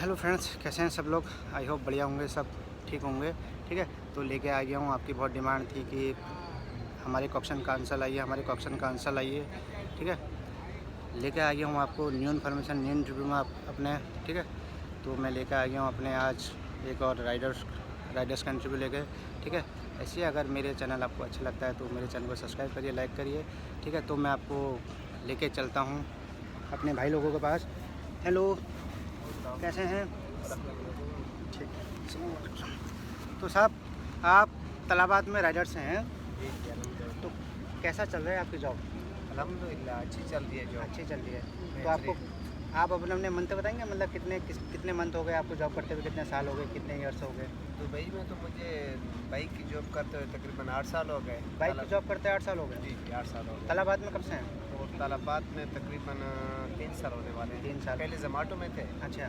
Hello friends, कैसे हैं सब लोग। आई होप बढ़िया होंगे, सब ठीक होंगे। ठीक है, तो लेके आ गया हूँ। आपकी बहुत डिमांड थी कि हमारे क्वेश्चन का आंसर लाइए, हमारे क्वेश्चन का आंसर लाइए। ठीक है, लेके आ गया हूँ आपको न्यू इन्फॉर्मेशन, न्यू इंटरव्यू में अपने। ठीक है, तो मैं लेके आ गया हूँ अपने आज एक और राइडर्स का इंटरव्यू लेके। ठीक है, ऐसे ही अगर मेरे चैनल आपको अच्छा लगता है तो मेरे चैनल को सब्सक्राइब करिए, लाइक करिए। ठीक है, तो मैं आपको लेके चलता हूँ अपने भाई लोगों के पास। हेलो, कैसे हैं? ठीक है, तो साहब आप तलाबात में राइडर से हैं, जी जी अल्हम्दुलिल्लाह। तो कैसा चल रहा है आपकी जॉब? अल्हम्दुलिल्लाह अच्छी चल रही है जॉब। अच्छी चल रही है। तो आपको आप अपने मंथ बताएंगे, मतलब कितने मंथ हो गए आपको जॉब करते हुए, कितने साल हो गए, कितने ईयर्स हो गए? दुबई में तो मुझे बाइक की जॉब करते हुए तकरीबन 8 साल हो गए। बाइक की जॉब करते 8 साल हो गए। जी जी 8 साल हो गए। तलाबाद में कब से हैं? और तालाबाद में तकरीबन 3 साल होने वाले हैं। 3 साल। पहले जोमेटो में थे, अच्छा,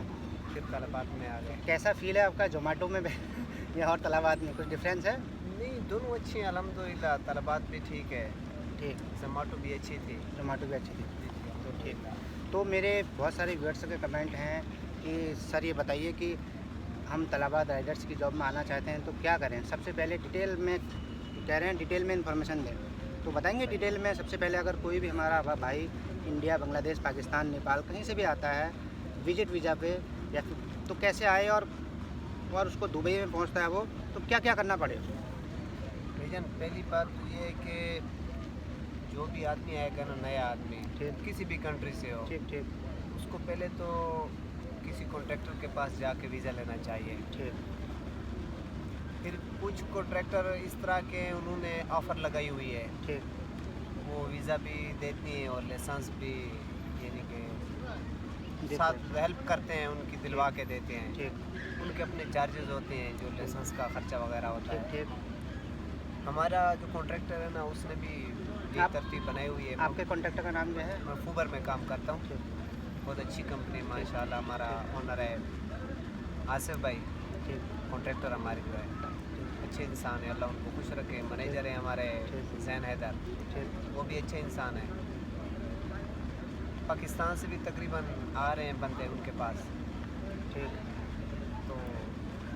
फिर तालाबाद में आ गए। कैसा फील है आपका जोमेटो में या और तलाबाद में कुछ डिफरेंस है? नहीं, दोनों अच्छी हैं अल्हम्दुलिल्लाह। तालाबाद भी ठीक है, ठीक, जोमेटो भी अच्छी थी। जोमेटो भी अच्छी थी। जी जी तो ठीक, अल्हम्दुलिल्लाह। तो मेरे बहुत सारे व्यूअर्स के कमेंट हैं कि सर ये बताइए कि हम तलाबाद राइडर्स की जॉब में आना चाहते हैं तो क्या करें। सबसे पहले डिटेल में कह रहे हैं, डिटेल में इन्फॉर्मेशन दें, तो बताएंगे डिटेल में। सबसे पहले अगर कोई भी हमारा भाई इंडिया, बांग्लादेश, पाकिस्तान, नेपाल कहीं से भी आता है विजिट वीज़ा पे, या फिर तो कैसे आए और उसको दुबई में पहुंचता है वो, तो क्या क्या करना पड़ेगा? भाईजान, पहली बात तो ये है कि जो भी आदमी आएगा ना, नया आदमी, ठीक। किसी भी कंट्री से हो, ठीक ठीक उसको पहले तो किसी कॉन्ट्रैक्टर के पास जाके वीज़ा लेना चाहिए। ठीक फिर कुछ कॉन्ट्रैक्टर इस तरह के उन्होंने ऑफ़र लगाई हुई है, ठीक वो वीज़ा भी देती हैं और लाइसेंस भी, यानी कि देते साथ हैं। हेल्प करते हैं, उनकी दिलवा के देते हैं। ठीक उनके अपने चार्जेस होते हैं, जो लाइसेंस का ख़र्चा वगैरह होता ठीक है। ठीक हमारा जो कॉन्ट्रैक्टर है ना, उसने भी ये आप- तरतीब बनाई हुई है। आपके कॉन्ट्रैक्टर का नाम क्या है? मैं फूबर में काम करता हूँ। ठीक बहुत अच्छी कंपनी माशाल्लाह। हमारा ओनर है आसिफ भाई, ठीक कॉन्ट्रैक्टर हमारे जो है अच्छे इंसान है, अल्लाह उनको खुश रखे। मैनेजर है हमारे ठीक। जैन हैदर, ठीक वो भी अच्छे इंसान है। पाकिस्तान से भी तकरीबन आ रहे हैं बंदे उनके पास, ठीक। तो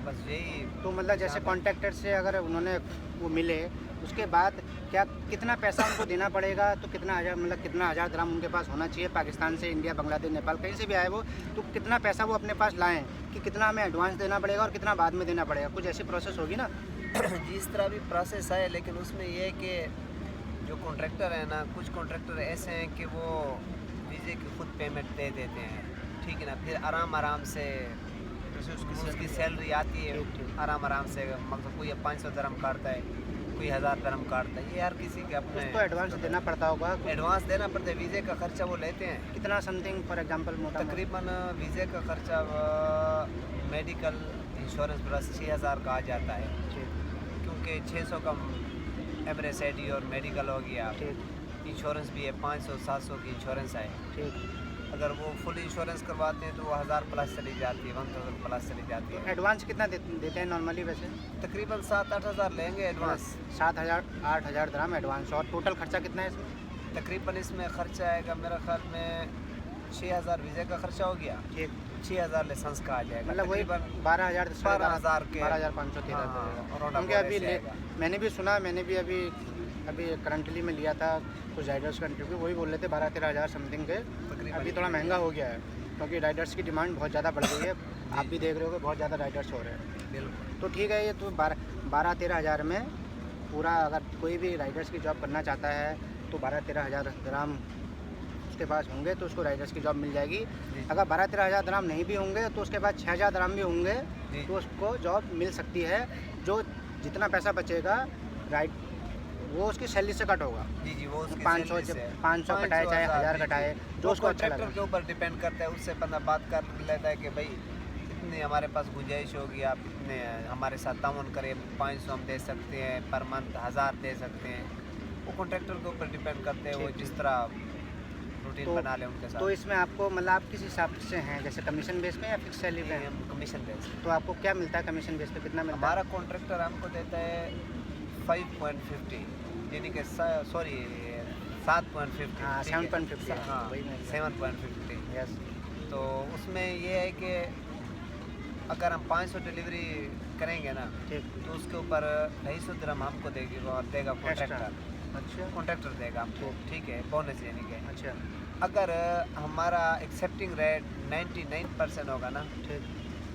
बस यही। तो मतलब जैसे कॉन्ट्रैक्टर से अगर उन्होंने वो मिले, उसके बाद क्या कितना पैसा उनको देना पड़ेगा? तो कितना हज़ार, मतलब कितना हज़ार दिरहम उनके पास होना चाहिए? पाकिस्तान से, इंडिया, बांग्लादेश, नेपाल कहीं से भी आए वो, तो कितना पैसा वो अपने पास लाएं कि कितना हमें एडवांस देना पड़ेगा और कितना बाद में देना पड़ेगा? कुछ ऐसी प्रोसेस होगी ना? जिस तरह भी प्रोसेस है, लेकिन उसमें यह है कि जो कॉन्ट्रैक्टर है ना, कुछ कॉन्ट्रैक्टर ऐसे हैं कि वो वीज़े की खुद पेमेंट दे देते हैं, ठीक है ना। फिर आराम से जैसे उसकी सैलरी आती है, ठीक ठीक। आराम से, मतलब कोई 500 दिरहम काटता है, कोई 1000 दिरहम काटता है। ये हर किसी के अपने कुछ तो एडवांस देना पड़ता होगा। एडवांस देना पड़ता है। वीज़े का खर्चा वो लेते हैं कितना समथिंग, फॉर एग्जांपल मोटा? तकरीबन। वीज़े का खर्चा मेडिकल इंश्योरेंस प्लस 6000 का आ जाता है, ठीक क्योंकि 600 का एमरेसिडी और मेडिकल हो गया। ठीक इंश्योरेंस भी है, 500-700 की इंश्योरेंस है। ठीक। अगर वो फुल इंश्योरेंस करवाते हैं तो वो 1000 प्लस चली जाती है, 1000 प्लस चली जाती है। एडवांस कितना देते हैं नॉर्मली वैसे? तकरीबन 7-8 हज़ार लेंगे एडवांस। 7,000 8,000 दिरहम एडवांस। और टोटल खर्चा कितना है इसमें? तकरीबन इसमें खर्चा आएगा मेरा ख्याल में 6000 वीज़े का खर्चा हो गया, ठीक, 6000 लाइसेंस का आ जाएगा। मतलब वही तकरीबन 12,000 12,000 के 12,500 हाँ, और क्योंकि अभी मैंने भी सुना, मैंने भी अभी करंटली में लिया था कुछ राइडर्स का इंटरव्यू, वही बोल रहे थे 12-13 हज़ार समथिंग के। तकरीबन अभी थोड़ा महंगा हो गया है क्योंकि राइडर्स की डिमांड बहुत ज़्यादा बढ़ गई है। आप भी देख रहे हो कि बहुत ज़्यादा राइडर्स हो रहे हैं। बिल्कुल। तो ठीक है, ये तो 12-13 हज़ार में पूरा, अगर कोई भी राइडर्स की जॉब करना चाहता है तो 12-13 हज़ार दिरहम उसके पास होंगे तो उसको राइडर्स की जॉब मिल जाएगी। अगर 12-13 हज़ार दिरहम नहीं भी होंगे तो उसके बाद 6,000 दिरहम भी होंगे तो उसको जॉब मिल सकती है। जो जितना पैसा बचेगा राइड, वो उसकी सैलरी से कट होगा। जी जी, वो उसकी 500 सैलरी से 500 कटाए चाहे 1000 कटाए, जो उसको अच्छा कॉन्ट्रैक्टर लगे। के ऊपर डिपेंड करता है। उससे बंदा बात कर लेता है कि भाई इतनी हमारे पास गुंजाइश होगी, आप इतने हमारे साथ ताउन करें, 500 हम दे सकते हैं पर मंथ, 1000 दे सकते हैं। वो कॉन्ट्रैक्टर के ऊपर डिपेंड करते हैं, वो ठीक, जिस तरह रूटीन बना लें उनके तो साथ। इसमें आपको मतलब आप किस हिसाब से हैं, जैसे कमीशन बेस पे या फिक्स सैलरी पे ये हैं? हम कमीशन बेस। तो आपको क्या मिलता है कमीशन बेस पे, कितना मिलता है? हमारा कॉन्ट्रैक्टर हमको देता है 5.50, यानी कि सॉरी 7.50। हाँ, 7.50 हाँ, वही मैं 7.50। यस। तो उसमें ये है कि अगर हम 500 डिलीवरी करेंगे ना ठीक। तो उसके ऊपर 250 दिरहम हमको देगी और देगा कॉन्ट्रैक्टर। अच्छा। कॉन्ट्रैक्टर देगा हमको, ठीक है, बोनस यानी कि। अच्छा। अगर हमारा एक्सेप्टिंग रेट 99% होगा ना ठीक।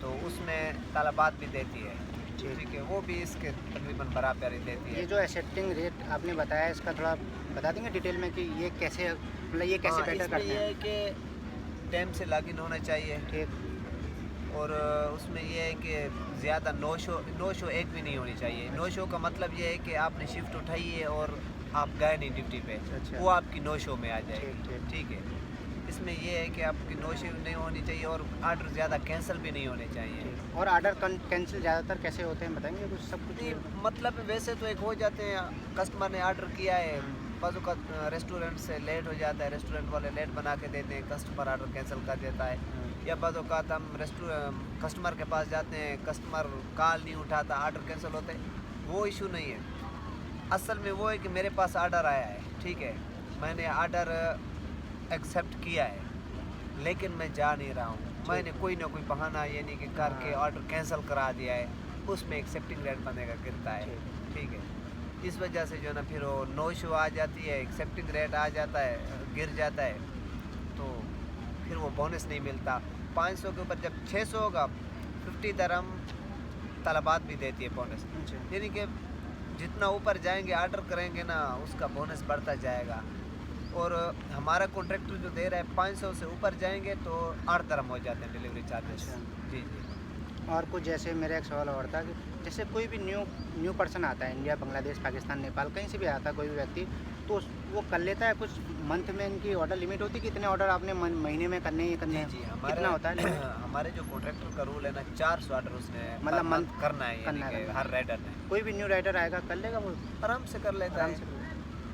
तो उसमें तलबात भी देती है, ठीक। ठीक है, वो भी इसके तकरीबन बराबर ही देती ये है। जो एक्सेप्टिंग रेट आपने बताया इसका थोड़ा बता देंगे डिटेल में कि ये कैसे, मतलब ये कैसे हाँ, बेटर इसमें करते ये हैं? है कि टाइम से लॉगिन होना चाहिए ठीक। और उसमें ये है कि ज़्यादा नो शो एक भी नहीं होनी चाहिए। नो शो का मतलब ये है कि आपने शिफ्ट उठाई है और आप गए नहीं ड्यूटी पे, अच्छा। वो आपकी नो शो में आ जाएगी, ठीक। ठीक है। इसमें ये है कि आपकी नो शो नहीं होनी चाहिए और आर्डर ज़्यादा कैंसिल भी नहीं होने चाहिए। ठीक। और ऑर्डर कैंसिल ज़्यादातर कैसे होते हैं बताएंगे कुछ, सब कुछ? नहीं, मतलब वैसे तो एक हो जाते हैं, कस्टमर ने ऑर्डर किया है, बाजू का रेस्टोरेंट से लेट हो जाता है, रेस्टोरेंट वाले लेट बना के देते हैं, कस्टमर ऑर्डर कैंसिल कर देता है। या बाजू का हम कस्टमर के पास जाते हैं, कस्टमर कॉल नहीं उठाता, ऑर्डर कैंसिल होते हैं, वो इशू नहीं है। असल में वो है कि मेरे पास ऑर्डर आया है, ठीक है, मैंने ऑर्डर एक्सेप्ट किया है लेकिन मैं जा नहीं रहा हूँ, मैंने कोई ना कोई बहाना यानी कि करके ऑर्डर कैंसिल करा दिया है, उसमें एक्सेप्टिंग रेट बनेगा गिरता है, ठीक है। इस वजह से जो है ना फिर वो नो शो आ जाती है, एक्सेप्टिंग रेट आ जाता है, गिर जाता है, तो फिर वो बोनस नहीं मिलता। 500 के ऊपर जब 600 होगा 50 दिरहम तलबात भी देती है बोनस, यानी कि जितना ऊपर जाएंगे ऑर्डर करेंगे ना उसका बोनस बढ़ता जाएगा। और हमारा कॉन्ट्रैक्टर जो दे रहा है 500 से ऊपर जाएंगे तो 8 दिरहम हो जाते हैं डिलीवरी चार्जेस। जी जी। और कुछ जैसे मेरा एक सवाल और था कि जैसे कोई भी न्यू पर्सन आता है, इंडिया, बांग्लादेश, पाकिस्तान, नेपाल, कहीं से भी आता है कोई भी व्यक्ति, तो वो कर लेता है कुछ मंथ में इनकी ऑर्डर लिमिट होती है कि इतने ऑर्डर आपने महीने में करने ही करने हैं? जी कितना होता है limit? हमारे जो कॉन्ट्रैक्टर का रूल है ना 400 ऑर्डर उसने मतलब per month करना है, यानी करना कि है। हर राइडर ने कोई भी न्यू राइडर आएगा कर लेगा वो आराम से कर लेता आराम है। से?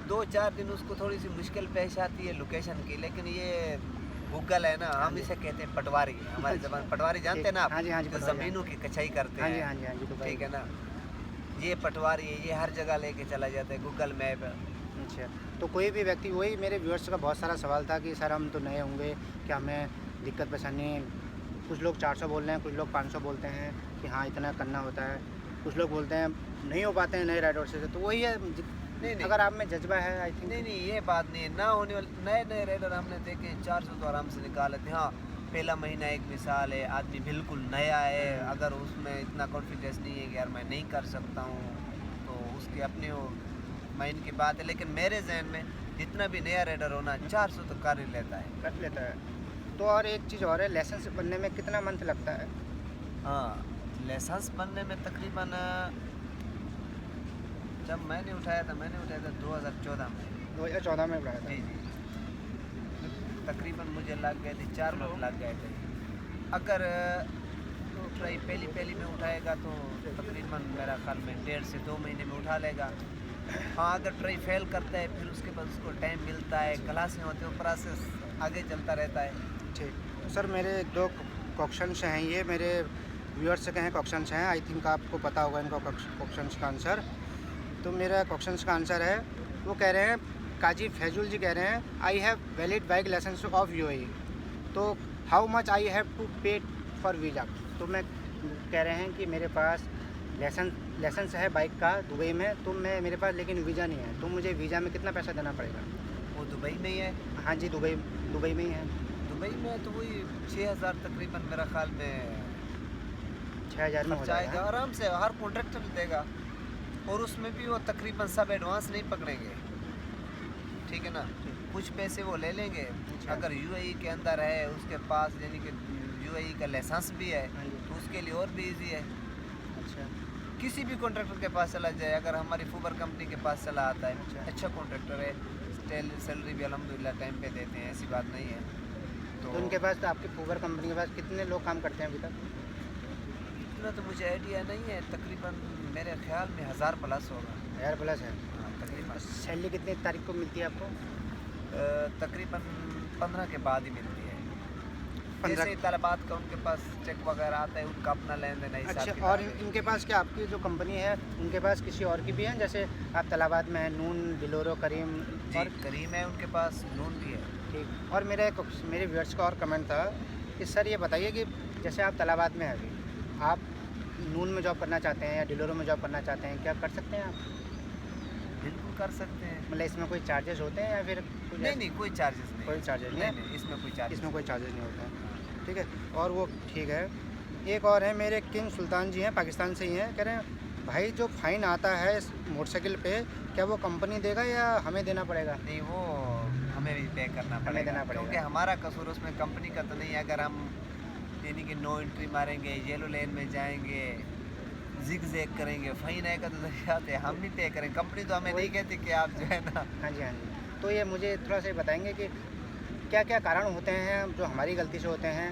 2-4 दिन उसको थोड़ी सी मुश्किल पेश आती है लोकेशन की, लेकिन ये गूगल है ना, हम इसे कहते हैं पटवारी, हमारे ज़बान पटवारी जानते हैं ना आप? हाँ जी, हाँ जी, जो पटवारी ज़मीनों की कचाई करते हाँ जी, हैं, हाँ जी, हाँ जी, दुबई। ठीक है ना, ये पटवारी है, ये हर जगह लेके चला जाता है गूगल मैप। अच्छा, तो कोई भी व्यक्ति, वही मेरे व्यूअर्स का बहुत सारा सवाल था कि सर हम तो नए होंगे, क्या हमें दिक्कत परेशानी, कुछ लोग 400 बोल रहे हैं, कुछ लोग 500 बोलते हैं कि हाँ इतना करना होता है, कुछ लोग बोलते हैं नहीं हो पाते हैं नए राइडर से, तो वही है। नहीं। अगर आप में जज्बा है आई थिंक। नहीं, ये बात नहीं है, ना होने वाले नए राइडर हमने देखे 400 तो आराम से निकाल लेते हैं। हाँ, पहला महीना एक मिसाल है, आदमी बिल्कुल नया है, अगर उसमें इतना कॉन्फिडेंस नहीं है कि यार मैं नहीं कर सकता हूँ, तो उसकी अपनी वो माइंड की बात है, लेकिन मेरे जहन में जितना भी नया राइडर होना 400 तो कर ही लेता है। कर लेता है। तो और एक चीज़ और है, लाइसेंस बनने में कितना मंथ लगता है? हाँ, लाइसेंस बनने में तकरीबन जब मैंने उठाया था 2014 में। 2014 में बढ़ाया जी था। जी, तकरीबन मुझे लग गए थे 4 मंथ लग गए थे। अगर ट्राई पहली में उठाएगा तो तकरीबन मेरा ख्याल में 1.5 से 2 महीने में उठा लेगा। हाँ, अगर ट्राई फेल करता है फिर उसके बाद उसको टाइम मिलता है, क्लासें होती हैं, प्रोसेस आगे चलता रहता है। ठीक। सर मेरे 2 क्वेश्चंस हैं, ये मेरे व्यूअर्स के हैं क्वेश्चंस हैं, आई थिंक आपको पता होगा इनका क्वेश्चंस का आंसर। तो मेरा क्वेश्चंस का आंसर है, वो कह रहे हैं, काजी फैजुल जी कह रहे हैं, I have valid bike licence of UAE, तो how much I have to pay for visa. तो मैं कह रहे हैं कि मेरे पास लाइसेंस है बाइक का दुबई में, तो मेरे पास लेकिन वीज़ा नहीं है, तो मुझे वीज़ा में कितना पैसा देना पड़ेगा? वो दुबई में ही है। हाँ जी, दुबई में ही है। दुबई में तो वही 6000 तकरीबन मेरा ख्याल में 6000 में हो खर्चा आएगा जाएगा। आराम से, हर कॉन्ट्रैक्टर देगा, और उसमें भी वो तकरीबन सब एडवांस नहीं पकड़ेंगे, ठीक है ना, कुछ पैसे वो ले लेंगे। अगर यूएई के अंदर है उसके पास, यानी कि यूएई का लाइसेंस भी है, हाँ जी। तो उसके लिए और भी ईजी है। अच्छा। किसी भी कॉन्ट्रैक्टर के पास चला जाए, अगर हमारी फूबर कंपनी के पास चला आता है, अच्छा कॉन्ट्रैक्टर है, सैलरी भी अल्हम्दुलिल्लाह टाइम पे देते हैं, ऐसी बात नहीं है। तो उनके पास, तो आपकी फूबर कंपनी के पास कितने लोग काम करते हैं अभी तक? इतना तो मुझे आइडिया नहीं है, तकरीबन मेरे ख्याल में 1000 प्लस होगा। 1000 प्लस है। हाँ, तकरीबन सैलरी कितनी तारीख को मिलती है आपको? तकरीबन 15 के बाद ही मिलती है। 15 जैसे तलबात का उनके पास चेक वगैरह आता है, उनका अपना लेन देन है, हिसाब अच्छा, किताब और है। इनके पास क्या, आपकी जो कंपनी है उनके पास किसी और की भी है? जैसे आप तलाबाद में हैं, नून, बिलोरो, करीम जी, और करीम है उनके पास, नून भी है। ठीक। और मेरे व्यूअर्स का और कमेंट था कि सर ये बताइए कि जैसे आप तलाबाद में हैं अभी, आप नून में जॉब करना चाहते हैं या डिलोरो में जॉब करना चाहते हैं, क्या कर सकते हैं आप? बिल्कुल कर सकते हैं। मतलब इसमें कोई चार्जेस होते हैं या फिर कुछ नहीं नहीं, कोई चार्जेस नहीं। कोई चार्जेस नहीं नहीं है? नहीं, इसमें कोई चार्जेस इसमें कोई चार्जेस नहीं होते हैं, ठीक है। और वो ठीक है। एक और है, मेरे किंग सुल्तान जी हैं, पाकिस्तान से ही हैं, कह रहे हैं भाई जो फ़ाइन आता है इस मोटरसाइकिल पे, क्या वो कंपनी देगा या हमें देना पड़ेगा? नहीं, वो हमें भी पे करना हमें पड़ेगा, देना पड़ेगा। क्योंकि हमारा कसूर उसमें कंपनी का तो नहीं है। अगर हम यानी कि नो एंट्री मारेंगे, येलो लेन में जाएंगे, जिग जैग करेंगे, फाइन आएगा तो जाते हम भी पे करें। कंपनी तो हमें नहीं कहती कि आप जो है ना। हाँ जी, हाँ जी। तो ये मुझे थोड़ा सा बताएंगे कि क्या क्या कारण होते हैं जो हमारी गलती से होते हैं,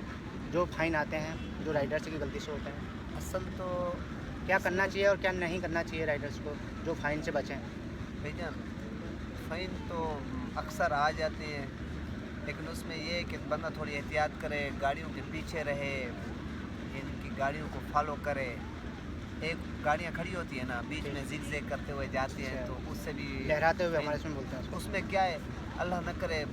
जो फ़ाइन आते हैं, जो राइडर्स की गलती से होते हैं? असल तो क्या करना चाहिए और क्या नहीं करना चाहिए राइडर्स को जो फ़ाइन से बचें? भैया, फ़ाइन तो अक्सर आ जाते हैं, लेकिन उसमें ये है कि बंदा थोड़ी एहतियात करे, गाड़ियों के पीछे रहे, यानी कि गाड़ियों को फॉलो करे। एक गाड़ियाँ खड़ी होती है ना, बीच में जिग जैग करते हुए जाती हैं, तो उससे भी लहराते हुए fine- हमारे इसमें बोलते हैं उसको। उसमें क्या है, अल्लाह न करे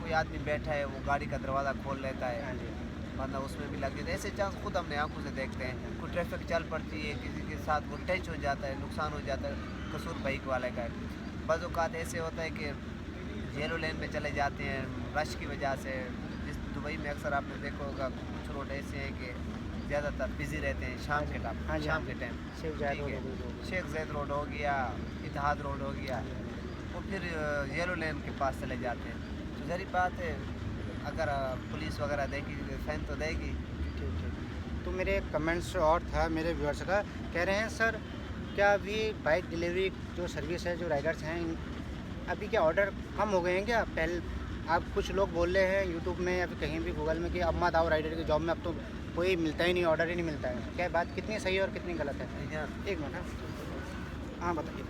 कोई आदमी बैठा है, वो गाड़ी का दरवाज़ा खोल लेता है, हाँ जी, वरना उसमें भी लग जाता है। ऐसे चांस खुद हमने आंखों से देखते हैं। कोई ट्रैफिक चल पड़ती है, किसी के साथ वो टच हो जाता है, नुकसान हो जाता है, कसूर बाइक वाले का है। बज़ औक़ात ऐसे होता है कि येलो लेन में चले जाते हैं रश की वजह से। जिस दुबई में अक्सर आपने देखा होगा, कुछ रोड ऐसे हैं कि ज़्यादातर बिज़ी रहते हैं शाम के टाइम। हाँ जी, शाम हाँ के जी। टाइम शेख जायद ठीक है, रोड हो गई। शेख ज़ैद रोड हो गया, इत्तेहाद रोड हो गया, वो फिर येलो लेन के पास चले जाते हैं। तो ज़ाहिर बात है, अगर पुलिस वगैरह देगी फ़ाइन तो देगी। ठीक ठीक। तो मेरे कमेंट्स और था मेरे व्यूअर्स का, कह रहे हैं सर क्या अभी बाइक डिलीवरी जो सर्विस है, जो राइडर्स हैं, अभी क्या ऑर्डर कम हो गए हैं क्या? पहले आप कुछ लोग बोल रहे हैं यूट्यूब में या फिर कहीं भी गूगल में कि अब मत आओ राइडर की जॉब में, अब तो कोई मिलता ही नहीं, ऑर्डर ही नहीं मिलता है। क्या बात कितनी सही है और कितनी गलत है? भैया, एक मिनट। हाँ, हाँ बताइए।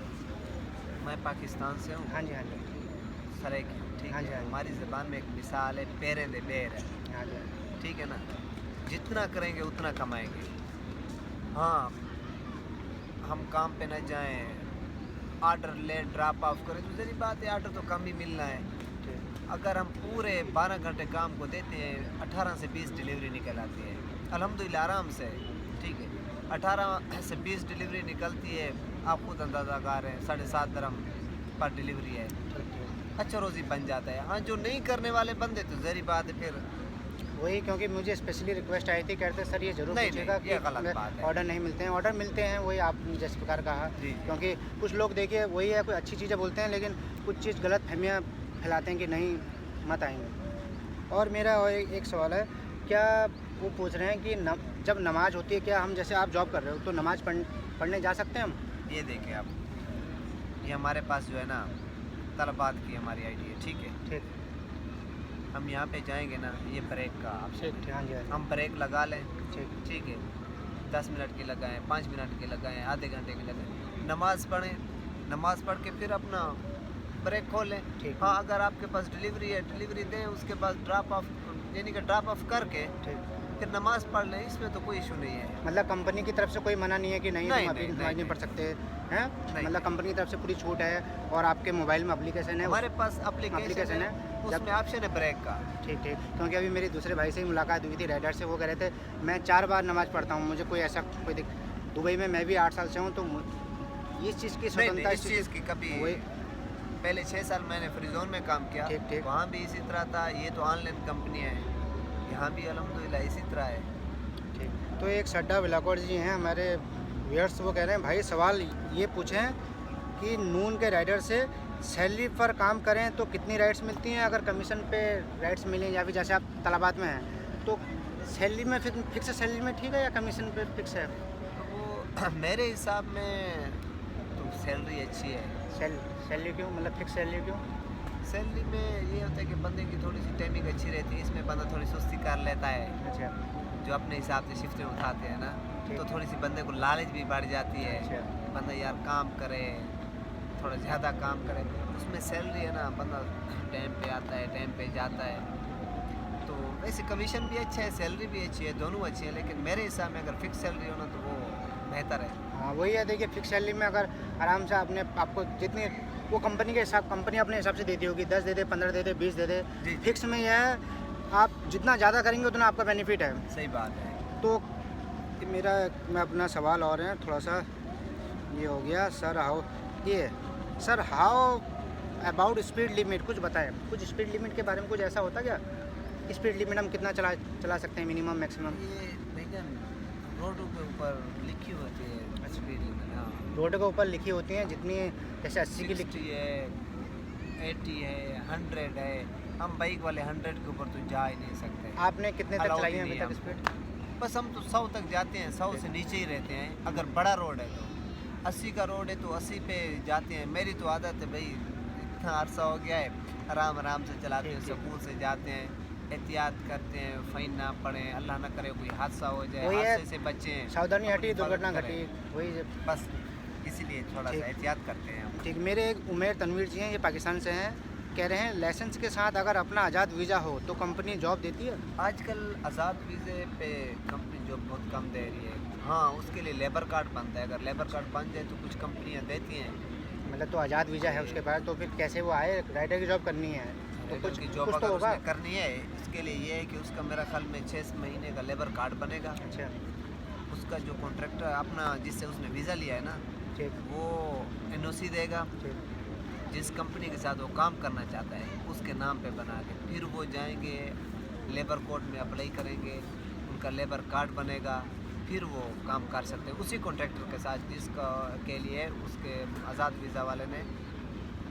मैं पाकिस्तान से हूँ, हाँ जी, हाँ जी। सरेकी, ठीक हाँ जी, है। हाँ जी। हमारी ज़बान में एक मिसाल है, पैरे दे बेर है, हाँ जी, हाँ जी। ठीक है ना। जितना करेंगे उतना कमाएंगे। हाँ, हम काम पे न जाएं, ऑर्डर ले ड्रॉप ऑफ करें, तो ज़ाहिर बात है ऑर्डर तो कम ही मिलना है। ठीक। अगर हम पूरे 12 घंटे काम को देते हैं, 18 से 20 डिलीवरी निकल आती है अल्हम्दुलिल्लाह आराम से, ठीक है। 18 से 20 डिलीवरी निकलती है, आप खुद अंदाज़ा कर रहे हैं, 7.5 दिरहम पर डिलीवरी है। ठीक ठीक। अच्छा रोज़ी बन जाता है। हाँ, जो नहीं करने वाले बंदे तो ज़ाहिर बात है फिर वही, क्योंकि मुझे स्पेशली रिक्वेस्ट आई थी, कहते सर ये ज़रूर नहीं, पूछिएगा नहीं, ये गलत बात है। ऑर्डर नहीं मिलते हैं। ऑर्डर मिलते हैं, वही आपने जिस प्रकार कहा, जी। क्योंकि कुछ लोग देखिए वही है, कोई अच्छी चीज़ें बोलते हैं लेकिन कुछ चीज़ गलत फहमियाँ फैलाते हैं कि नहीं मत आएंगे। और मेरा और एक सवाल है, क्या वो पूछ रहे हैं कि जब नमाज़ होती है, क्या हम जैसे आप जॉब कर रहे हो तो नमाज़ पढ़ने जा सकते हैं हम? ये देखें आप, ये हमारे पास जो है ना तलबात की हमारी आईडी है, ठीक है। ठीक हम यहाँ पे जाएंगे ना, ये ब्रेक का ऑप्शन ठीक ठीक। हाँ जी, हाँ है। हम ब्रेक लगा लें, जी। ठीक ठीक है। 10 मिनट की लगाएं, 5 मिनट की लगाएं, आधे घंटे की लगाएं, नमाज़ पढ़ें, नमाज़ पढ़ के फिर अपना ब्रेक खोलें। ठीक। हाँ, अगर आपके पास डिलीवरी है, डिलीवरी दें, उसके बाद ड्रॉप ऑफ यानी कि ड्रॉप ऑफ करके ठीक। फिर नमाज़ पढ़ लें, इसमें तो कोई इशू नहीं है। मतलब कंपनी की तरफ से कोई मना नहीं है कि नहीं नहीं, तुम अभी नहीं, नमाज नहीं नहीं, पढ़ सकते हैं? नहीं। मतलब कंपनी की तरफ से पूरी छूट है और आपके मोबाइल में एप्लीकेशन है? हमारे पास एप्लीकेशन एप्लीकेशन है, है, जब- उसमें ऑप्शन है ब्रेक का। ठीक ठीक। क्योंकि अभी मेरी दूसरे भाई से ही मुलाकात हुई थी राइडर से, वो कह रहे थे मैं 4 बार नमाज़ पढ़ता हूँ, मुझे कोई ऐसा कोई दुबई में मैं भी 8 साल से हूँ, तो इस चीज़ की नहीं, स्वतंत्रता इस चीज़ की कभी वही। पहले 6 साल मैंने फ्री जोन में काम किया, ठीक, ठीक। वहाँ भी इसी तरह था। ये तो ऑनलाइन कंपनी है, यहाँ भी अल्हम्दुलिल्लाह इसी तरह है। ठीक। तो एक सड्डा विलाकोर जी हैं हमारे व्यूअर्स, वो कह रहे हैं भाई सवाल ये पूछें कि नून के राइडर से सैलरी पर काम करें तो कितनी राइड्स मिलती हैं? अगर कमीशन पे राइड्स मिलें या फिर जैसे आप तलाबात में हैं तो सैलरी में फिक्स सैलरी में ठीक है या कमीशन पे फिक्स है? तो वो मेरे हिसाब में तो सैलरी अच्छी है। सैलरी क्यों, मतलब फिक्स सैलरी क्यों? सैलरी में ये होता है कि बंदे की थोड़ी सी टाइमिंग अच्छी रहती है, इसमें बंदा थोड़ी सुस्ती कर लेता है, अच्छा जो अपने हिसाब से शिफ्टें उठाते हैं ना, ठीक। तो थोड़ी सी बंदे को लालच भी बढ़ जाती है। अच्छा। बंदा यार काम करे, थोड़ा ज़्यादा काम करे, उसमें सैलरी है ना, बंदा टाइम पे आता है, टाइम पे जाता है। तो वैसे कमीशन भी अच्छा है, सैलरी भी अच्छी है, दोनों अच्छी है, लेकिन मेरे हिसाब में अगर फिक्स सैलरी हो ना तो वो बेहतर है। हाँ वही है, देखिए फिक्स सैलरी में अगर आराम से आपको जितनी वो कंपनी के हिसाब, कंपनी अपने हिसाब से देती होगी, 10 दे दे, 15 दे दे, 20 दे दे। जी। फिक्स में यह है आप जितना ज़्यादा करेंगे उतना आपका बेनिफिट है। सही बात है। तो कि मेरा मैं अपना सवाल और है थोड़ा सा ये हो गया सर हाउ ये sir how about speed limit कुछ बताएं, कुछ स्पीड लिमिट के बारे में कुछ ऐसा होता क्या? स्पीड लिमिट हम कितना चला सकते हैं मिनिमम मैक्सिमम? ये भैया रोडों के ऊपर लिखी होती है स्पीड लिमिट। हाँ, रोड के ऊपर लिखी होती हैं जितनी, जैसे 80 की 60 लिखी है, 80 है, 100 है। हम बाइक वाले 100 के ऊपर तो जा ही नहीं सकते। आपने कितने तक Allowed चलाई ही है अभी नहीं तक है स्पीड? बस हम तो 100 तक जाते हैं, 100 से नीचे ही रहते हैं। अगर बड़ा रोड है तो 80 का रोड है तो 80 पे जाते हैं। मेरी तो आदत है भाई, इतना अरसा हो गया है, आराम आराम से चलाते हैं, ठीक, ठीक। सुकून से जाते हैं, एहतियात करते हैं, फाइन ना पड़े, अल्लाह ना करे कोई हादसा हो जाए, वही है, हादसे से बचें, सावधानी अपनी हटी दुर्घटना हिफाजत घटी, करें। वही बस इसीलिए थोड़ा ठीक। सा एहतियात करते हैं हम। ठीक। मेरे एक उमेर तनवीर जी हैं, ये पाकिस्तान से हैं, कह रहे हैं लाइसेंस के साथ अगर अपना आज़ाद वीज़ा हो तो कंपनी जॉब देती है? आजकल आज़ाद वीज़े पे कंपनी जॉब बहुत कम दे रही है। हाँ, उसके लिए लेबर कार्ड बनता है। अगर लेबर कार्ड बन जाए तो कुछ कंपनियां देती हैं। मतलब तो आज़ाद वीज़ा है उसके पास, तो फिर कैसे वो आए? राइडर की जॉब करनी है तो लेबर कुछ की जॉब कुछ तो अगर होगा। उसने करनी है, इसके लिए ये है कि उसका मेरा ख्याल में 6 महीने का लेबर कार्ड बनेगा। अच्छा, उसका जो कॉन्ट्रैक्टर अपना जिससे उसने वीज़ा लिया है ना, ठीक वो एनओसी देगा। ठीक जिस कंपनी के साथ वो काम करना चाहता है उसके नाम पे बना के फिर वो जाएंगे लेबर कोर्ट में अप्लाई करेंगे, उनका लेबर कार्ड बनेगा, फिर वो काम कर सकते हैं उसी कॉन्ट्रैक्टर के साथ जिसका के लिए उसके आज़ाद वीज़ा वाले ने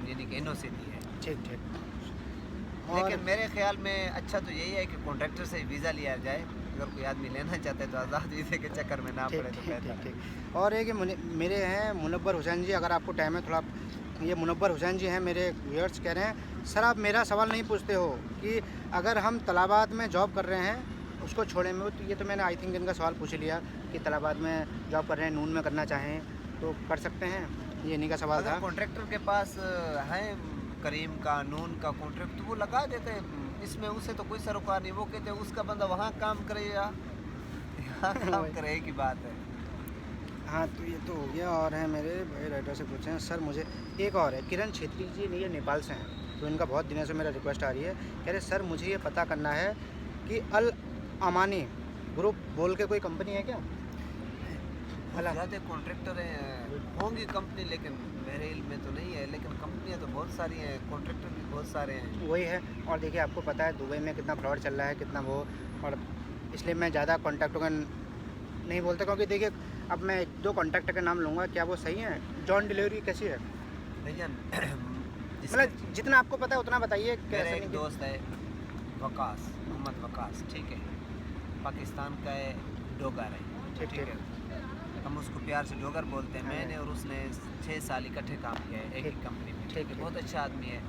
यानी कि एनओसी दी है। ठीक ठीक। लेकिन मेरे ख्याल में अच्छा तो यही है कि कॉन्ट्रैक्टर से वीज़ा लिया जाए। अगर कोई आदमी लेना चाहता है तो आज़ाद वीज़े के चक्कर में ना ठीक पड़े तो ठीक बेहतर ठीक है। ठीक। और एक मेरे हैं मुनव्वर हुसैन जी, अगर आपको टाइम है थोड़ा, ये मुनव्वर हुसैन जी हैं मेरे व्यूअर्स, कह रहे हैं सर आप मेरा सवाल नहीं पूछते हो कि अगर हम तलाबात में जॉब कर रहे हैं उसको छोड़े में, तो ये तो मैंने आई थिंक इनका सवाल पूछ लिया कि तलाबात में जॉब कर रहे हैं, नून में करना चाहें तो कर सकते हैं, ये इन्हीं का सवाल था। अगर कॉन्ट्रैक्टर के पास है करीम का नून का कॉन्ट्रैक्ट तो वो लगा देते हैं, इसमें उसे तो कोई सरोकार नहीं। वो कहते हैं उसका बंदा वहाँ काम करे या यहाँ काम करे, एक ही बात है। हाँ तो ये तो हो गया। और हैं मेरे भाई राइटर से पूछे हैं सर मुझे एक और है, किरण छेत्री जी ये नेपाल से हैं, तो इनका बहुत दिनों से मेरा रिक्वेस्ट आ रही है, कह रहे सर मुझे ये पता करना है कि अल अमानी ग्रुप बोल के कोई कंपनी है क्या? ज़्यादा कॉन्ट्रैक्टर हैं, होंगी कंपनी, लेकिन मेरे इल्म में तो नहीं है। लेकिन कंपनियां तो बहुत सारी हैं, कॉन्ट्रैक्टर भी बहुत सारे हैं। वही है। और देखिए आपको पता है दुबई में कितना फ्रॉड चल रहा है, कितना वो, और इसलिए मैं ज़्यादा कॉन्टैक्टों का नहीं बोलता, क्योंकि देखिए अब मैं 1-2 कॉन्टैक्ट का नाम लूँगा, क्या वो सही है? जॉन डिलीवरी कैसी है? भैया मतलब जितना आपको पता है उतना बताइए। मेरा कैसे एक नहीं दोस्त है वकास, मोहम्मद वकास, ठीक है, पाकिस्तान का है, डोगर है, ठीक ठीक है, हम उसको प्यार से डोगर बोलते हैं। हाँ। मैंने और उसने 6 साल इकट्ठे काम किया है एक ही ठीक, कंपनी में, ठीक, ठीक है, ठीक। बहुत अच्छा आदमी है।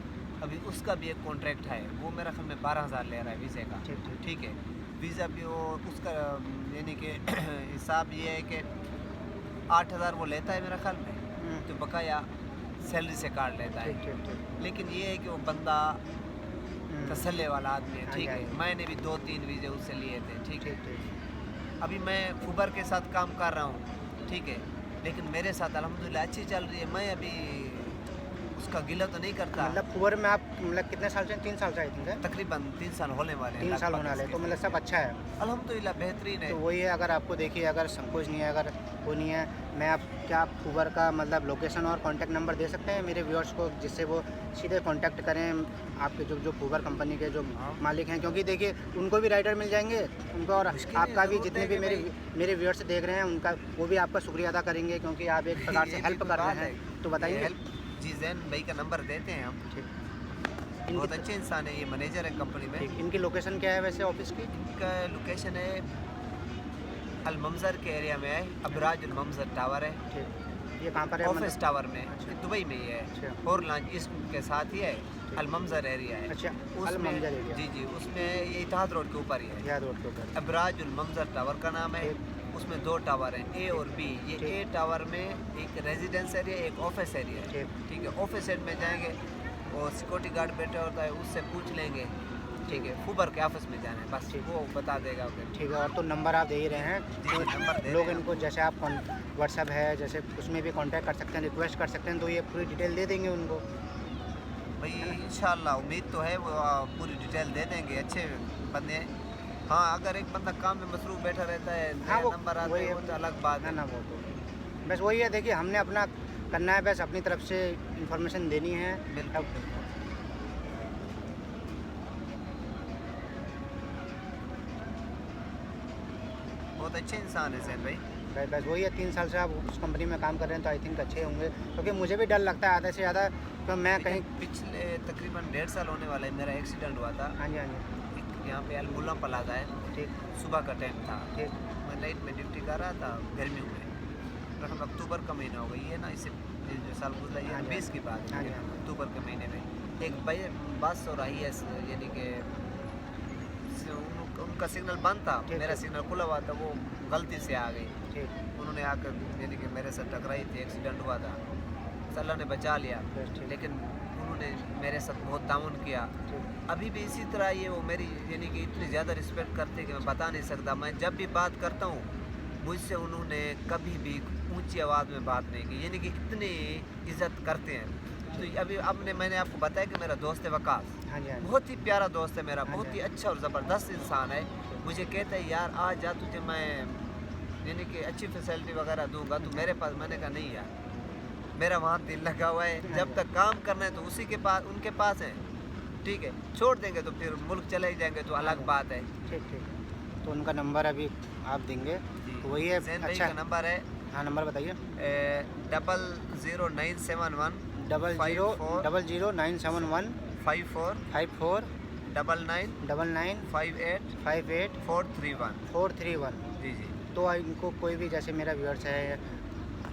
अभी उसका भी एक कॉन्ट्रैक्ट है, वो मेरा ख्याल में 12,000 ले रहा है वीज़े का, ठीक ठीक ठीक है। वीज़ा भी वो उसका यानी कि हिसाब ये है कि 8,000 वो लेता है मेरा ख्याल में, तो बकाया सैलरी से काट लेता ठीक है। ठीक ठीक। लेकिन ये है कि वो बंदा तसल्ले वाला आदमी है, हाँ ठीक जी, हाँ है। जी। मैंने भी 2-3 वीज़े उससे लिए थे, ठीक है। ठीक ठीक। अभी मैं उबर के साथ काम कर रहा हूँ, ठीक है, लेकिन मेरे साथ अल्हम्दुलिल्लाह अच्छी चल रही है। मैं अभी उसका गिला तो नहीं करता। मतलब फुवर में आप मतलब कितने साल से? 3 साल से आई थिंक है, तकरीबन 3 साल होने वाले हैं, 3 साल लगभग होने वाले, इसके तो मतलब सब अच्छा है। अल्हम्दुलिल्लाह बेहतरीन है। तो वही है, अगर आपको देखिए अगर संकोच नहीं है, अगर वो नहीं है, मैं आप क्या आप उबर का मतलब लोकेशन और कांटेक्ट नंबर दे सकते हैं मेरे व्यूअर्स को, जिससे वो सीधे कांटेक्ट करें आपके जो उबर कंपनी के जो हाँ। मालिक हैं, क्योंकि देखिए उनको भी राइडर मिल जाएंगे उनको, और मुश्किल नहीं, आपका भी ज़रूर जितने भी देंगे मेरे व्यूअर्स देख रहे हैं उनका वो भी आपका शुक्रिया अदा करेंगे, क्योंकि आप एक प्रकार से ये हेल्प भी कर रहे बात हैं। है। तो बताइए। हेल्प जी, जैन भाई का नंबर देते हैं हम, ठीक। बहुत इनकी अच्छे इंसान है, ये मैनेजर है कंपनी में। ठीक, इनकी लोकेशन क्या है वैसे ऑफिस की? इनका लोकेशन है अल-ममज़र के एरिया में है, अबराज अल-ममज़र टावर है, ठीक। ये कहाँ पर है? ऑफिस टावर में, अच्छा। दुबई में ही है, अच्छा। और लॉन्च इसके साथ ही है, अल-ममज़र एरिया है। अच्छा, उसमें अल-ममज़र एरिया। जी जी, उसमें ये इत्तेहाद रोड के ऊपर ही है। याद रोड के ऊपर। अबराज अल-ममज़र टावर का नाम है। ठीक। उसमें 2 टावर हैं, ए और बी। ये ठीक। ए टावर में एक रेजिडेंस एरिया, एक ऑफिस एरिया है, ठीक। ठीक है। ऑफिस एरिया में जाएंगे और सिक्योरिटी गार्ड बैठा होता है, उससे पूछ लेंगे, ठीक है। उबर के ऑफिस में जाना है, बस ठीक। वो बता देगा उधर। ठीक है। और तो नंबर आप दे ही रहे हैं, जी, तो नंबर दे लोग रहे हैं इनको जैसे आप व्हाट्सएप है जैसे उसमें भी कांटेक्ट कर सकते हैं, रिक्वेस्ट कर सकते हैं, तो ये पूरी डिटेल दे देंगे उनको। भाई इंशाल्लाह उम्मीद तो है वो पूरी डिटेल दे देंगे, अच्छे बंदे हैं। हाँ, अगर एक बंदा काम में मसरूफ बैठा रहता है, हाँ, वो नंबर आता वही है, है। वो तो अलग बात ना है। ना वो तो बस वही है, देखिए हमने अपना करना है, बस अपनी तरफ से इन्फॉर्मेशन देनी है। बिल्कुल, अब बिल्कुल। बहुत अच्छे इंसान है ज़ैन भाई। बस वही है, 3 साल से आप उस कंपनी में काम कर रहे हैं तो आई थिंक अच्छे होंगे, क्योंकि मुझे भी डर लगता है आधे से ज़्यादा, तो मैं कहीं। लेकिन पिछले तकरीबन 1.5 साल होने वाला है, मेरा एक्सीडेंट हुआ था। हाँ जी, हाँ जी। एक यहाँ पे अलमुल्ला प्लाजा है, ठीक सुबह का टाइम था। ठीक। मैं नाइट में ड्यूटी कर रहा था गर्मियों में, लगभग अक्टूबर का महीना हो गई है ना, इससे ये जो साल गुजरा ये हाँ जी, 20 की बात हाँ है, जी, हाँ जी। अक्टूबर के महीने में एक भाई बस और आई एस यानी कि उनका सिग्नल बंद था, ठीक, मेरा ठीक। सिग्नल खुला हुआ था, वो गलती से आ गई। ठीक उन्होंने आकर यानी कि मेरे साथ टकराई थी, एक्सीडेंट हुआ था, अल्लाह ने बचा लिया। बस ठीक। लेकिन उन्होंने मेरे साथ बहुत ताउन किया। ठीक अभी भी इसी तरह ये वो मेरी यानी कि इतनी ज़्यादा रिस्पेक्ट करते हैं कि मैं बता नहीं सकता। मैं जब भी बात करता हूँ, मुझसे उन्होंने कभी भी ऊंची आवाज़ में बात नहीं की, यानी कि इतनी इज्जत करते हैं। तो अभी अब मैंने आपको बताया कि मेरा दोस्त है वकास, हाँ जी, हाँ जी। बहुत ही प्यारा दोस्त है मेरा, हाँ बहुत जी। ही अच्छा और ज़बरदस्त इंसान है। मुझे कहता है यार आ जा, तुझे मैं यानी कि अच्छी फैसिलिटी वगैरह दूंगा, तो मेरे पास, मैंने कहा नहीं यार, मेरा वहाँ दिल लगा हुआ है, जब तक काम करना है तो उसी के पास, उनके पास है, ठीक है, छोड़ देंगे तो फिर मुल्क चले जाएंगे तो अलग बात है। ठीक ठीक। तो उनका नंबर अभी आप देंगे तो वही है। ज़ैन भाई अच्छा, का नंबर है हाँ नंबर बताइए। 00971 000971 54 54 99 99 58 58 431। 431। जी जी तो इनको कोई भी, जैसे मेरा व्यूअर्स है,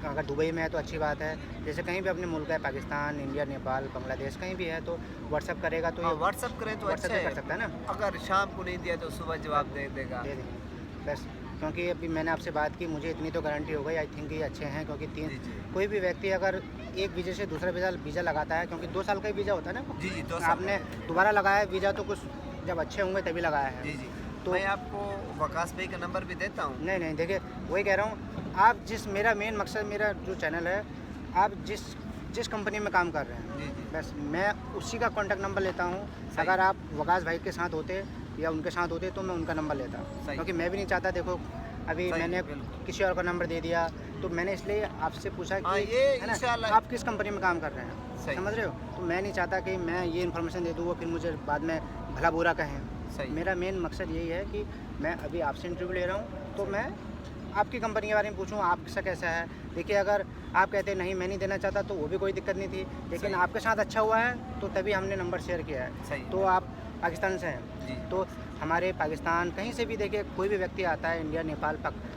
अगर दुबई में है तो अच्छी बात है, जैसे कहीं भी अपने मुल्क है, पाकिस्तान, इंडिया, नेपाल, बांग्लादेश, कहीं भी है तो व्हाट्सअप करेगा तो हाँ, व्हाट्सअप करें तो व्हाट्सअप अच्छा भी कर है। सकता है ना। अगर शाम को नहीं दिया तो सुबह जवाब दे देगा। दे देंगे बस, क्योंकि अभी मैंने आपसे बात की, मुझे इतनी तो गारंटी हो गई, आई थिंक ये अच्छे हैं, क्योंकि जी जी कोई भी व्यक्ति अगर एक वीज़े से दूसरा वीज़ा लगाता है, क्योंकि 2 साल का ही वीज़ा होता है ना, जी जी दोस्त आपने दोबारा लगाया है वीज़ा तो कुछ जब अच्छे होंगे तभी लगाया है। जी जी तो मैं आपको वकास भाई का नंबर भी देता हूँ। नहीं नहीं, देखिए वही कह रहा हूँ, आप जिस, मेरा मेन मकसद, मेरा जो चैनल है, आप जिस कंपनी में काम कर रहे हैं, जी जी बस मैं उसी का कॉन्टैक्ट नंबर लेता हूँ। सही। अगर आप वकास भाई के साथ होते या उनके साथ होते तो मैं उनका नंबर लेता, सही। क्योंकि मैं भी नहीं चाहता, देखो अभी सही, मैंने बिल्कुल। किसी और का नंबर दे दिया, तो मैंने इसलिए आपसे पूछा हाँ, कि ये है ना, इंशाल्लाह। आप किस कंपनी में काम कर रहे हैं, सही। समझ रहे हो। तो मैं नहीं चाहता कि मैं ये इन्फॉर्मेशन दे दूँ, वो फिर मुझे बाद में भला बुरा कहें। सही। मेरा मेन मकसद यही है कि मैं अभी आपसे इंटरव्यू ले रहा हूँ, तो मैं आपकी कंपनी के बारे में पूछूँ, आपका कैसा है। देखिए अगर आप कहते नहीं मैं नहीं देना चाहता तो वो भी कोई दिक्कत नहीं थी, लेकिन सही। आपके साथ अच्छा हुआ है तो तभी हमने नंबर शेयर किया है। सही। तो आप पाकिस्तान से हैं, जी तो हमारे पाकिस्तान कहीं से भी देखिए कोई भी व्यक्ति आता है, इंडिया, नेपाल,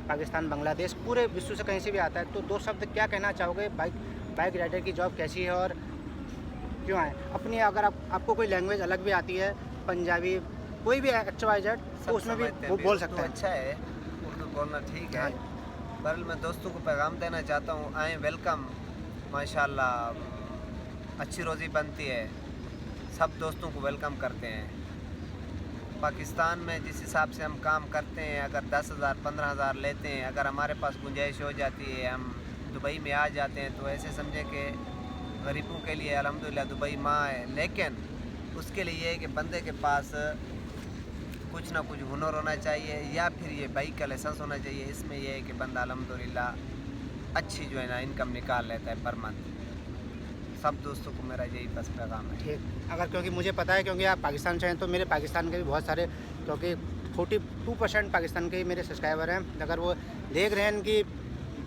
पाकिस्तान, बांग्लादेश, पूरे विश्व से कहीं से भी आता है, तो 2 शब्द क्या कहना चाहोगे, बाइक राइडर की जॉब कैसी है और क्यों आए अपनी। अगर आपको कोई लैंग्वेज अलग भी आती है, पंजाबी, कोई भी XYZ, तो उसमें भी समझते हैं, वो बोल उर्दू सकता है। अच्छा है, उर्दू बोलना ठीक है। हाँ। बहरहाल मैं दोस्तों को पैगाम देना चाहता हूँ, आए, वेलकम, माशाल्लाह अच्छी रोज़ी बनती है, सब दोस्तों को वेलकम करते हैं। पाकिस्तान में जिस हिसाब से हम काम करते हैं, अगर 10,000 15,000 लेते हैं, अगर हमारे पास गुंजाइश हो जाती है, हम दुबई में आ जाते हैं, तो ऐसे समझे कि गरीबों के लिए अल्हम्दुलिल्लाह दुबई माँ है। लेकिन उसके लिए ये है कि बंदे के पास कुछ ना कुछ हुनर होना चाहिए, या फिर ये बाइक का लाइसेंस होना चाहिए। इसमें यह है कि बंदा अल्हम्दुलिल्लाह अच्छी जो है ना इनकम निकाल लेता है पर मंथ। सब दोस्तों को मेरा यही बस पैगाम है। ठीक, अगर क्योंकि मुझे पता है, क्योंकि आप पाकिस्तान से हैं, तो मेरे पाकिस्तान के भी बहुत सारे, क्योंकि 42% पाकिस्तान के ही मेरे सब्सक्राइबर हैं। अगर वो देख रहे हैं इनकी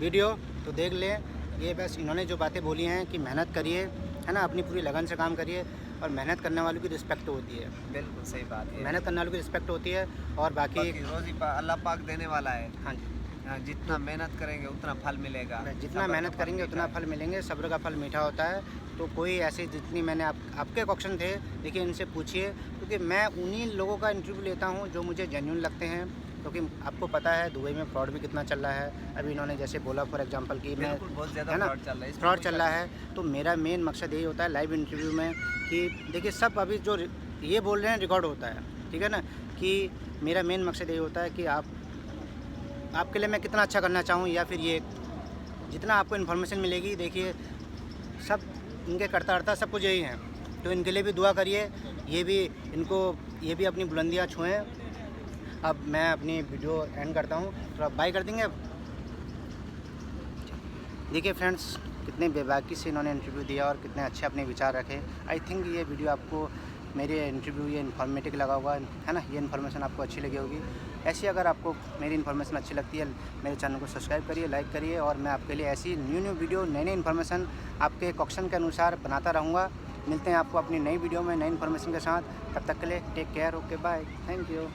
वीडियो तो देख लें। ये बस इन्होंने जो बातें बोली हैं कि मेहनत करिए, है ना, अपनी पूरी लगन से काम करिए, और मेहनत करने वालों की रिस्पेक्ट होती है। बिल्कुल सही बात है। मेहनत करने वालों की रिस्पेक्ट होती है, और बाकी रोज़ी अल्लाह पाक देने वाला है। हाँ जी, हाँ, जितना मेहनत करेंगे उतना फल मिलेगा। जितना सब्र मेहनत का फल करेंगे मीठा उतना है। फल मिलेंगे, सब्र का फल मीठा होता है। तो कोई ऐसे, जितनी मैंने आपके क्वेश्चन थे, देखिए इनसे पूछिए, क्योंकि मैं उन्हीं लोगों का इंटरव्यू लेता हूँ जो मुझे जेन्युइन लगते हैं, क्योंकि आपको पता है दुबई में फ्रॉड भी कितना चल रहा है। अभी इन्होंने जैसे बोला फॉर एग्जांपल कि मैं, बिल्कुल बहुत ज़्यादा है ना, फ्रॉड चल रहा है, इसमें फ्रॉड कोई चल रहा है। तो मेरा मेन मकसद यही होता है लाइव इंटरव्यू में कि देखिए सब अभी जो ये बोल रहे हैं रिकॉर्ड होता है, ठीक है ना, कि मेरा मेन मकसद यही होता है कि आपके लिए मैं कितना अच्छा करना चाहूँ, या फिर ये जितना आपको इन्फॉर्मेशन मिलेगी। देखिए सब इनके करता सब कुछ यही हैं, तो इनके लिए भी दुआ करिए, ये भी अपनी बुलंदियाँ छुएं, अब मैं अपनी वीडियो एंड करता हूँ, थोड़ा बाय कर देंगे अब। देखिए फ्रेंड्स, कितने बेबाकी से इन्होंने इंटरव्यू दिया और कितने अच्छे अपने विचार रखे। आई थिंक ये वीडियो आपको, मेरे इंटरव्यू ये इन्फॉर्मेटिव लगा होगा, है ना, ये इन्फॉर्मेशन आपको अच्छी लगी होगी। ऐसी अगर आपको मेरी इन्फॉर्मेशन अच्छी लगती है, मेरे चैनल को सब्सक्राइब करिए, लाइक करिए, और मैं आपके लिए ऐसी न्यू वीडियो, नई इन्फॉर्मेशन आपके क्वेश्चन के अनुसार बनाता रहूँगा। मिलते हैं आपको अपनी नई वीडियो में नई इन्फॉर्मेशन के साथ। तब तक के लिए take care, okay bye, thank you.